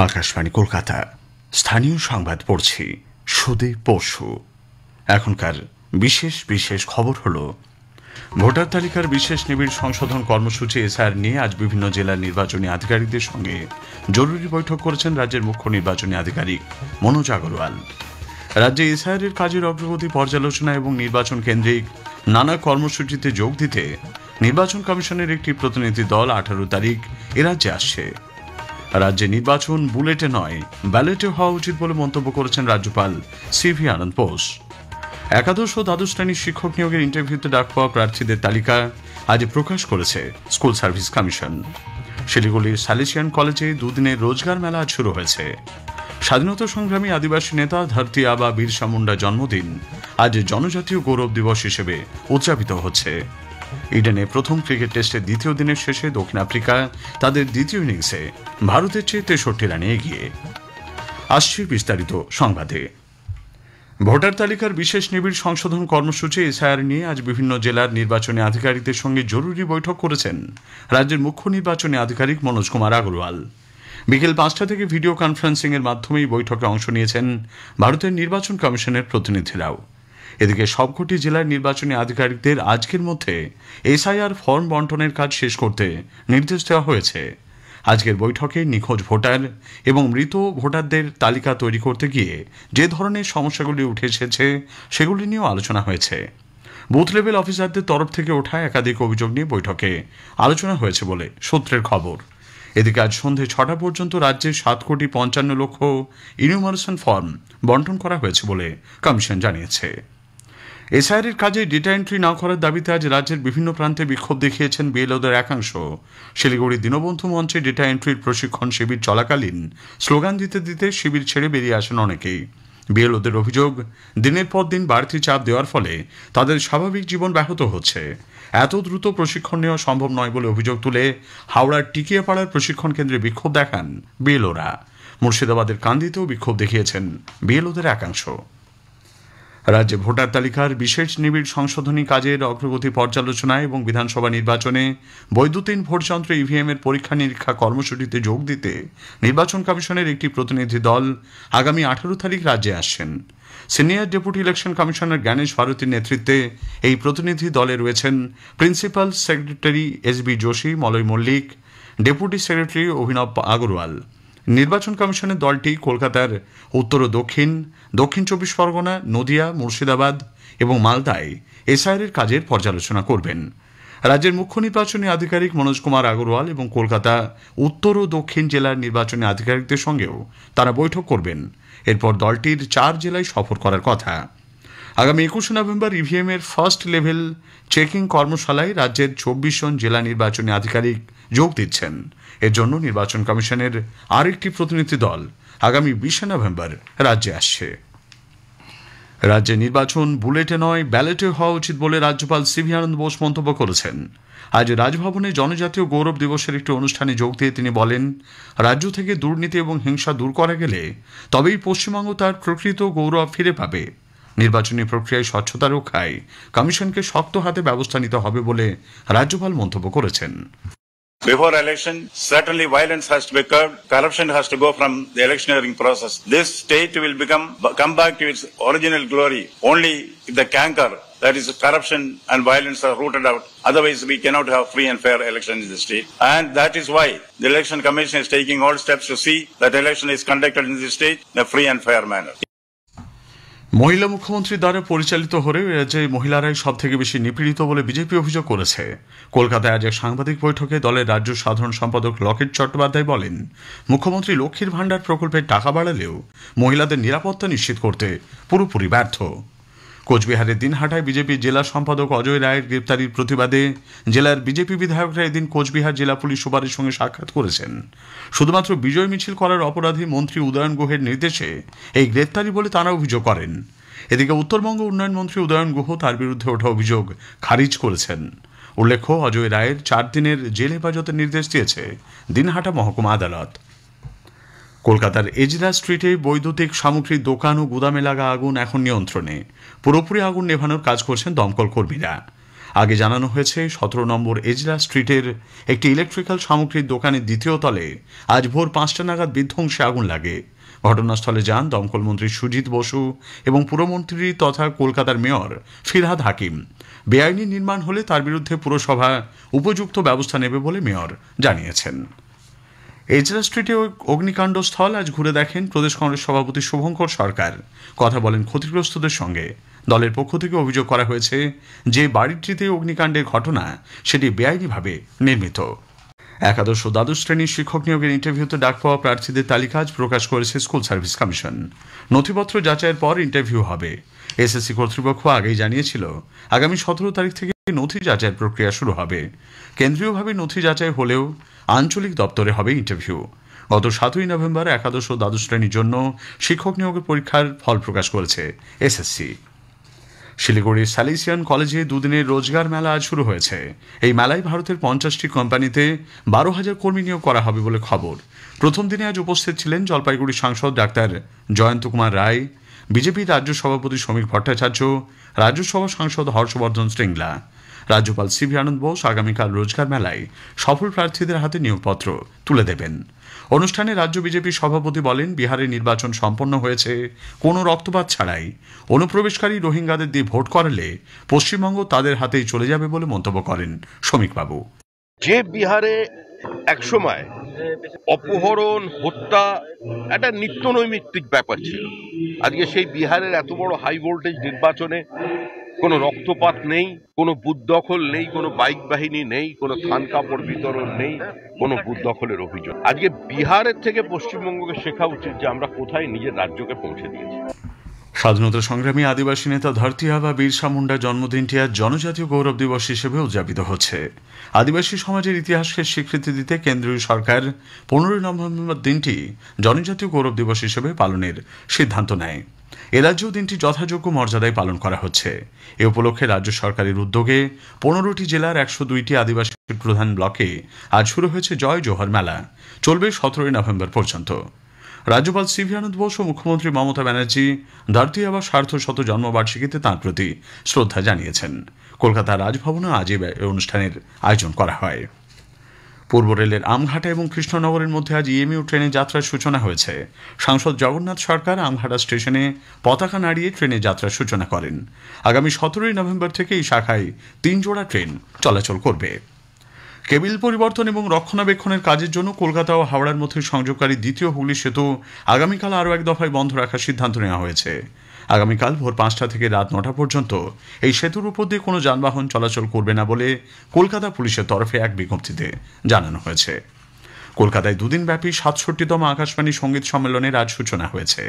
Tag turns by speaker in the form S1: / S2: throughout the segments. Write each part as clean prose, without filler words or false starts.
S1: আকাশবাণী কলকাতা স্থানীয় সংবাদ পড়ছি সুদীপ বসু। এখনকার বিশেষ বিশেষ খবর হলো, ভোটার তালিকার বিশেষ নিবিড় সংশোধন কর্মসূচি এসআইআর নিয়ে আজ বিভিন্ন জেলার নির্বাচনী আধিকারিকদের সঙ্গে জরুরি বৈঠক করেছেন রাজ্যের মুখ্য নির্বাচনী আধিকারিক মনোজ আগরওয়াল। রাজ্যে এসআইআর এর কাজের অগ্রগতি পর্যালোচনা এবং নির্বাচন কেন্দ্রিক নানা কর্মসূচিতে যোগ দিতে নির্বাচন কমিশনের একটি প্রতিনিধি দল 18 তারিখ এ রাজ্যে আসছে। রাজ্যে নির্বাচন বুলেটে নয় ব্যালটে হওয়া উচিত বলে মন্তব্য করেছেন রাজ্যপাল সিভি আনন্দ বোস। একাদশ ও দ্বাদশ শ্রেণীর শিক্ষক নিয়োগের ইন্টারভিউতে ডাক পাওয়া প্রার্থীদের তালিকা আজ প্রকাশ করেছে স্কুল সার্ভিস কমিশন। শিলিগুড়ির স্যালেসিয়ান কলেজে দুদিনের রোজগার মেলা আজ শুরু হয়েছে। স্বাধীনতা সংগ্রামী আদিবাসী নেতা ধরতি আবা বিরসা মুন্ডার জন্মদিন আজ জনজাতীয় গৌরব দিবস হিসেবে উদযাপিত হচ্ছে। ইডেনে প্রথম ক্রিকেট টেস্টের দ্বিতীয় দিনের শেষে দক্ষিণ আফ্রিকা তাদের দ্বিতীয় ইনিংসে ভারতের চেয়ে 63 রানে এগিয়ে। আসছে বিস্তারিত সংবাদে। ভোটার তালিকার বিশেষ নিবিড় সংশোধন কর্মসূচি এসআইআর নিয়ে আজ বিভিন্ন জেলার নির্বাচনী আধিকারিকদের সঙ্গে জরুরি বৈঠক করেছেন রাজ্যের মুখ্য নির্বাচনী আধিকারিক মনোজ কুমার আগরওয়াল। বিকেল 5টা থেকে ভিডিও কনফারেন্সিং এর মাধ্যমে বৈঠকে অংশ নিয়েছেন ভারতের নির্বাচন কমিশনের প্রতিনিধিরাও। এদিকে সবকটি জেলার নির্বাচনী আধিকারিকদের আজকের মধ্যে এসআইআর ফর্ম বন্টনের কাজ শেষ করতে নির্দেশ দেওয়া হয়েছে। আজকের বৈঠকে নিখোঁজ ভোটার এবং মৃত ভোটারদের তালিকা তৈরি করতে গিয়ে যে ধরনের সমস্যাগুলি উঠে এসেছে সেগুলি নিয়েও আলোচনা হয়েছে। বুথ লেভেল অফিসারদের তরফ থেকে ওঠা একাধিক অভিযোগ নিয়ে বৈঠকে আলোচনা হয়েছে বলে সূত্রের খবর। এদিকে আজ সন্ধে 6টা পর্যন্ত রাজ্যে 7,55,00,000 ইনিউমারেশন ফর্ম বন্টন করা হয়েছে বলে কমিশন জানিয়েছে। এসআইআর এর কাজে ডেটা এন্ট্রি না করার দাবিতে আজ রাজ্যের বিভিন্ন প্রান্তে বিক্ষোভ দেখিয়েছেন বিএলওদের একাংশ। শিলিগুড়ি দীনবন্ধু মঞ্চে ডেটা এন্ট্রির প্রশিক্ষণ শিবির চলাকালীন স্লোগান দিতে দিতে শিবির ছেড়ে বেরিয়ে আসেন অনেকেই। বিএলওদের অভিযোগ, দিনের পর দিন বাড়তি চাপ দেওয়ার ফলে তাদের স্বাভাবিক জীবন ব্যাহত হচ্ছে। এত দ্রুত প্রশিক্ষণ নেওয়া সম্ভব নয় বলে অভিযোগ তুলে হাওড়ার টিকিয়াপাড়ার প্রশিক্ষণ কেন্দ্রে বিক্ষোভ দেখান বিএলওরা। মুর্শিদাবাদের কান্দিতেও বিক্ষোভ দেখিয়েছেন বিএলওদের একাংশ। রাজ্যে ভোটার তালিকার বিশেষ নিবিড় সংশোধনী কাজের অগ্রগতি পর্যালোচনা এবং বিধানসভা নির্বাচনে বৈদ্যুতিন ভোটযন্ত্র ইভিএম এর পরীক্ষা নিরীক্ষা কর্মসূচিতে যোগ দিতে নির্বাচন কমিশনের একটি প্রতিনিধি দল আগামী 18 তারিখ রাজ্যে আসছেন। Senior deputy election commissioner Gyanesh ভারতীর নেতৃত্বে এই প্রতিনিধি দলে রয়েছেন principal secretary SB Joshi, Malay Mallick, deputy secretary Abhinav Agarwal. নির্বাচন কমিশনের দলটি কলকাতার উত্তর ও দক্ষিণ 24 পরগনা, নদিয়া, মুর্শিদাবাদ এবং মালদায় এসআইআর এর কাজের পর্যালোচনা করবেন। রাজ্যের মুখ্য নির্বাচনী আধিকারিক মনোজ কুমার আগরওয়াল এবং কলকাতা উত্তর ও দক্ষিণ জেলার নির্বাচনী আধিকারিকদের সঙ্গেও তারা বৈঠক করবেন। এরপর দলটির 4 জেলায় সফর করার কথা। আগামী 21 নভেম্বর ইভিএম এর ফার্স্ট লেভেল চেকিং কর্মশালায় রাজ্যের 24 জন জেলা নির্বাচনী আধিকারিক যোগ দিচ্ছেন। এর জন্য নির্বাচন কমিশনের আরেকটি প্রতিনিধি দল আগামী 20 নভেম্বর রাজ্যে আসছে। রাজ্যে নির্বাচন বুলেটে নয় ব্যালটে হওয়া উচিত বলে রাজ্যপাল সিভি আনন্দ বোস মন্তব্য করেছেন। আজ রাজভবনে জনজাতীয় গৌরব দিবসের একটি অনুষ্ঠানে যোগ দিয়ে তিনি বলেন, রাজ্য থেকে দুর্নীতি এবং হিংসা দূর করা গেলে তবেই পশ্চিমবঙ্গ তার প্রকৃত গৌরব ফিরে পাবে। নির্বাচনী প্রক্রিয়ায় স্বচ্ছতা রক্ষায় কমিশনকে শক্ত হাতে ব্যবস্থা নিতে হবে বলে রাজ্যপাল মন্তব্য করেছেন।
S2: Before election, certainly violence has to be curbed. Corruption has to go from the electioneering process. This state will come back to its original glory only if the canker, that is corruption and violence, are rooted out. Otherwise, we cannot have free and fair elections in the state. And that is why the Election Commission is taking all steps to see that election is conducted in the state in a free and fair manner.
S1: মহিলা মুখ্যমন্ত্রীর দ্বারা পরিচালিত হলেও রাজ্যে মহিলারাই সব থেকে বেশি নিপীড়িত বলে বিজেপি অভিযোগ করেছে। কলকাতায় আজ এক সাংবাদিক বৈঠকে দলের রাজ্য সাধারণ সম্পাদক লকেট চট্টোপাধ্যায় বলেন, মুখ্যমন্ত্রী লক্ষ্মীর ভাণ্ডার প্রকল্পের টাকা বাড়ালেও মহিলাদের নিরাপত্তা নিশ্চিত করতে পুরোপুরি ব্যর্থ। কোচবিহারের দিনহাটায় বিজেপি জেলা সম্পাদক অজয় রায়ের গ্রেপ্তারির প্রতিবাদে জেলার বিজেপি বিধায়করা এদিন কোচবিহার জেলা পুলিশ সুপারের সঙ্গে সাক্ষাৎ করেছেন। শুধুমাত্র বিজয় মিছিল করার অপরাধী মন্ত্রী উদয়ন গুহের নির্দেশে এই গ্রেপ্তারি বলে তারা অভিযোগ করেন। এদিকে উত্তরবঙ্গ উন্নয়ন মন্ত্রী উদয়ন গুহ তার বিরুদ্ধে ওঠা অভিযোগ খারিজ করেছেন। উল্লেখ্য, অজয় রায়ের 4 দিনের জেল হেফাজতের নির্দেশ দিয়েছে দিনহাটা মহকুমা আদালত। কলকাতার এজরা স্ট্রিটে বৈদ্যুতিক সামগ্রীর দোকান ও গুদামে লাগা আগুন এখন নিয়ন্ত্রণে। পুরোপুরি আগুন নেভানোর কাজ করছেন দমকল কর্মীরা। আগে জানানো হয়েছে 17 নম্বর এজরা স্ট্রিটের একটি ইলেকট্রিক্যাল সামগ্রীর দোকানের দ্বিতীয় তলে আজ ভোর 5টা নাগাদ বিধ্বংসী আগুন লাগে। ঘটনাস্থলে যান দমকল মন্ত্রী সুজিত বসু এবং পুরমন্ত্রী তথা কলকাতার মেয়র ফিরহাদ হাকিম। বেআইনি নির্মাণ হলে তার বিরুদ্ধে পুরসভা উপযুক্ত ব্যবস্থা নেবে বলে মেয়র জানিয়েছেন। এজরা স্ট্রিটে অগ্নিকাণ্ড স্থল আজ ঘুরে দেখেন প্রদেশ কংগ্রেস সভাপতি শুভঙ্কর সরকার। কথা বলেন ক্ষতিগ্রস্তদের সঙ্গে। দলের পক্ষ থেকে অভিযোগ করা হয়েছে যে বাড়িটিতে অগ্নিকাণ্ডের ঘটনা সেটি বেআইনিভাবে নির্মিত। একাদশ ও দ্বাদশ শ্রেণীর শিক্ষক নিয়োগের ইন্টারভিউতে ডাক পাওয়া প্রার্থীদের তালিকা আজ প্রকাশ করেছে স্কুল সার্ভিস কমিশন। নথিপত্র যাচাইয়ের পর ইন্টারভিউ হবে। এসএসসি কর্তৃপক্ষ আগেই জানিয়েছিল আগামী 17 তারিখ থেকে নথি যাচাইয়ের প্রক্রিয়া শুরু হবে। কেন্দ্রীয়ভাবে নথি যাচাই হলেও আঞ্চলিক দপ্তরে হবে ইন্টারভিউ। গত 7ই নভেম্বর একাদশ ও দ্বাদশ শ্রেণীর জন্য শিক্ষক নিয়োগের পরীক্ষার ফল প্রকাশ করেছে এসএসসি। শিলিগুড়ির স্যালিসিয়ান কলেজে দুদিনের রোজগার মেলা আজ শুরু হয়েছে। এই মেলায় ভারতের 50টি কোম্পানিতে 12,000 কর্মী নিয়োগ করা হবে বলে খবর। প্রথম দিনে আজ উপস্থিত ছিলেন জলপাইগুড়ি সাংসদ ডাক্তার জয়ন্ত কুমার রায়, বিজেপির রাজ্য সভাপতি সমীর ভট্টাচার্য, রাজ্যসভা সাংসদ হর্ষবর্ধন শ্রিংলা। রাজ্যপাল সিভি আনন্দ বোস আগামীকাল রোজগার মেলায় সফল প্রার্থীদের হাতে নিয়োগপত্র তুলে দেবেন। অনুষ্ঠানে রাজ্য বিজেপি সভাপতি বলেন, বিহারে নির্বাচন সম্পন্ন হয়েছে কোনো রক্তপাত ছাড়াই। অনুপ্রবেশকারী রোহিঙ্গাদের দিয়ে ভোট করালে পশ্চিমবঙ্গ তাদের হাতেই চলে যাবে বলে মন্তব্য করেন সমীকবাবু।
S3: যে বিহারে একসময় অপহরণ, হত্যা একটা নিত্য নৈমিত্তিক ব্যাপার ছিল, আজকে সেই বিহারের এত বড় হাই ভোল্টেজ নির্বাচনে কোনো রক্তপাত নেই, কোনো বুথ দখল নেই, কোনো বাইক বাহিনী নেই, কোনো থান কাপড় বিতরণ নেই, কোনো বুথ দখলের অভিযোগ। আজকে বিহারের থেকে পশ্চিমবঙ্গকে শেখা উচিত যে আমরা কোথায় নিজের রাজ্যকে পৌঁছে দিয়েছি।
S1: স্বাধীনতা সংগ্রামী আদিবাসী নেতা ধরতি আবা বিরসা মুন্ডার জন্মদিনটি আজ জনজাতীয় গৌরব দিবস হিসেবে উদযাপিত হচ্ছে। আদিবাসী সমাজের ইতিহাসকে স্বীকৃতি দিতে কেন্দ্রীয় সরকার 15 নভেম্বর দিনটি জনজাতীয় গৌরব দিবস হিসেবে পালনের সিদ্ধান্ত নেয়। এ রাজ্যেও দিনটি যথাযোগ্য মর্যাদায় পালন করা হচ্ছে। এ উপলক্ষে রাজ্য সরকারের উদ্যোগে 15টি জেলার 102টি আদিবাসী প্রধান ব্লকে আজ শুরু হয়েছে জয় জোহর মেলা। চলবে 17 নভেম্বর পর্যন্ত। রাজ্যপাল সিভি আনন্দ বোস ও মুখ্যমন্ত্রী মমতা ব্যানার্জি ধরতি আবা সার্ধশত জন্মবার্ষিকীতে তাঁর প্রতি শ্রদ্ধা জানিয়েছেন। কলকাতার রাজভবনে আজ এই অনুষ্ঠানের আয়োজন করা হয়। পূর্ব রেলের আমঘাটা এবং কৃষ্ণনগরের মধ্যে আজ ইএমইউ ট্রেনের যাত্রার সূচনা হয়েছে। সাংসদ জগন্নাথ সরকার আমঘাটা স্টেশনে পতাকা নাড়িয়ে ট্রেনের যাত্রার সূচনা করেন। আগামী 17 নভেম্বর থেকে এই শাখায় 3 জোড়া ট্রেন চলাচল করবে। কেবিল পরিবর্তন এবং রক্ষণাবেক্ষণের কাজের জন্য কলকাতা ও হাওড়ার মধ্যে সংযোগকারী দ্বিতীয় হুগলি সেতু আগামীকাল আরও এক দফায় বন্ধ রাখার সিদ্ধান্ত নেওয়া হয়েছে। আগামীকাল ভোর 5টা থেকে রাত 9টা পর্যন্ত এই সেতুর উপর দিয়ে কোনো যানবাহন চলাচল করবে না বলে কলকাতা পুলিশের তরফে এক বিজ্ঞপ্তিতে জানানো হয়েছে। কলকাতায় দুদিনব্যাপী 67তম আকাশবাণী সঙ্গীত সম্মেলনের আজ সূচনা হয়েছে।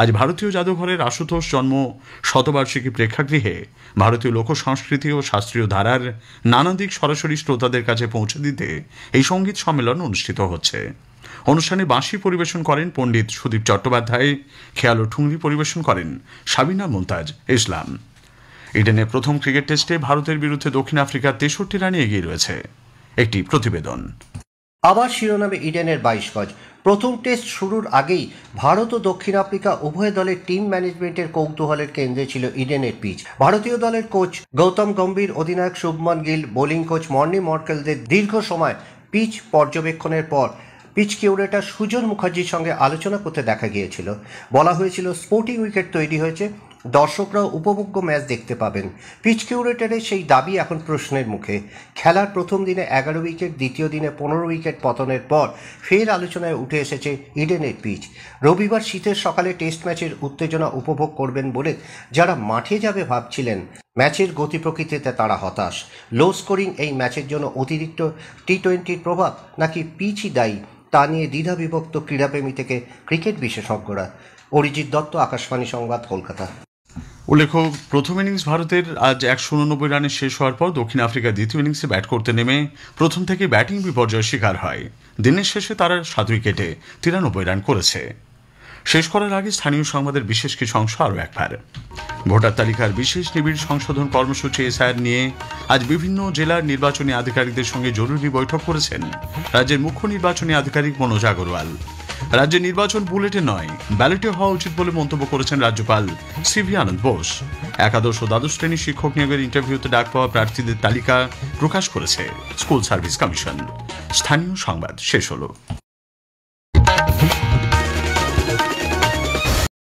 S1: আজ ভারতীয় জাদুঘরের আশুতোষ জন্ম শতবার্ষিকী প্রেক্ষাগৃহে ভারতীয় লোকসংস্কৃতি ও শাস্ত্রীয় ধারার নানা দিক সরাসরি শ্রোতাদের কাছে পৌঁছে দিতে এই সঙ্গীত সম্মেলন অনুষ্ঠিত হচ্ছে। অনুষ্ঠানে বাঁশি পরিবেশন করেন পণ্ডিত সুদীপ চট্টোপাধ্যায়, খেয়াল ও ঠুংরি পরিবেশন করেন সাবিনা মুমতাজ ইসলাম। ইডেনে প্রথম ক্রিকেট টেস্টে ভারতের বিরুদ্ধে দক্ষিণ আফ্রিকা 63 রানে এগিয়ে রয়েছে। একটি প্রতিবেদন।
S4: আবার শিরোনামে ইডেনের 22 গজ। প্রথম টেস্ট শুরুর আগেই ভারত ও দক্ষিণ আফ্রিকা উভয় দলের টিম ম্যানেজমেন্টের কৌতূহলের কেন্দ্রে ছিল ইডেনের পিচ। ভারতীয় দলের কোচ গৌতম গম্ভীর, অধিনায়ক Shubman Gill, bowling coach Morne মর্কেলদের দীর্ঘ সময় পিচ পর্যবেক্ষণের পর পিচ কিউরেটর সুজন মুখার্জির সঙ্গে আলোচনা করতে দেখা গিয়েছিল। বলা হয়েছিল স্পোর্টিং উইকেট তৈরি হয়েছে, দর্শকরাও উপভোগ্য ম্যাচ দেখতে পাবেন। পিচ কিউরেটরের সেই দাবি এখন প্রশ্নের মুখে। খেলার প্রথম দিনে 11 উইকেট, দ্বিতীয় দিনে 15 উইকেট পতনের পর ফের আলোচনায় উঠে এসেছে ইডেনের পিচ। রবিবার শীতের সকালে টেস্ট ম্যাচের উত্তেজনা উপভোগ করবেন বলে যারা মাঠে যাবে ভাবছিলেন, ম্যাচের গতি প্রকৃতিতে তারা হতাশ। লো স্কোরিং এই ম্যাচের জন্য অতিরিক্ত টি20 প্রভাব নাকি পিচই দায়ী তা নিয়ে দ্বিধাবিভক্ত ক্রীড়াপ্রেমী থেকে ক্রিকেট বিশেষজ্ঞরা। অরিজিৎ দত্ত, আকাশবাণী সংবাদ, কলকাতা।
S1: উল্লেখ্য, প্রথম ইনিংস ভারতের আজ 189 রানে শেষ হওয়ার পর দক্ষিণ আফ্রিকা দ্বিতীয় ইনিংসে ব্যাট করতে নেমে প্রথম থেকে ব্যাটিং বিপর্যয়ের শিকার হয়। দিনের শেষে তারা 7 উইকেটে 93 রান করেছে। শেষ করার আগে স্থানীয় সংবাদের বিশেষ কিছু অংশ আরও একবার। ভোটার তালিকার বিশেষ নিবিড় সংশোধন কর্মসূচি এসআইআর নিয়ে আজ বিভিন্ন জেলার নির্বাচনী আধিকারিকদের সঙ্গে জরুরি বৈঠক করেছেন রাজ্যের মুখ্য নির্বাচনী আধিকারিক মনোজ আগরওয়াল। রাজ্যে নির্বাচন বুলেটে নয়, ব্যালটে হওয়া উচিত বলে মন্তব্য করেছেন রাজ্যপাল সিভি আনন্দ বোস। একাদশ ও দ্বাদশ শ্রেণীর শিক্ষক নিয়োগের ইন্টারভিউতে ডাক পাওয়া প্রার্থীদের তালিকা প্রকাশ করেছে স্কুল সার্ভিস কমিশন। স্থানীয় সংবাদ শেষ হলো।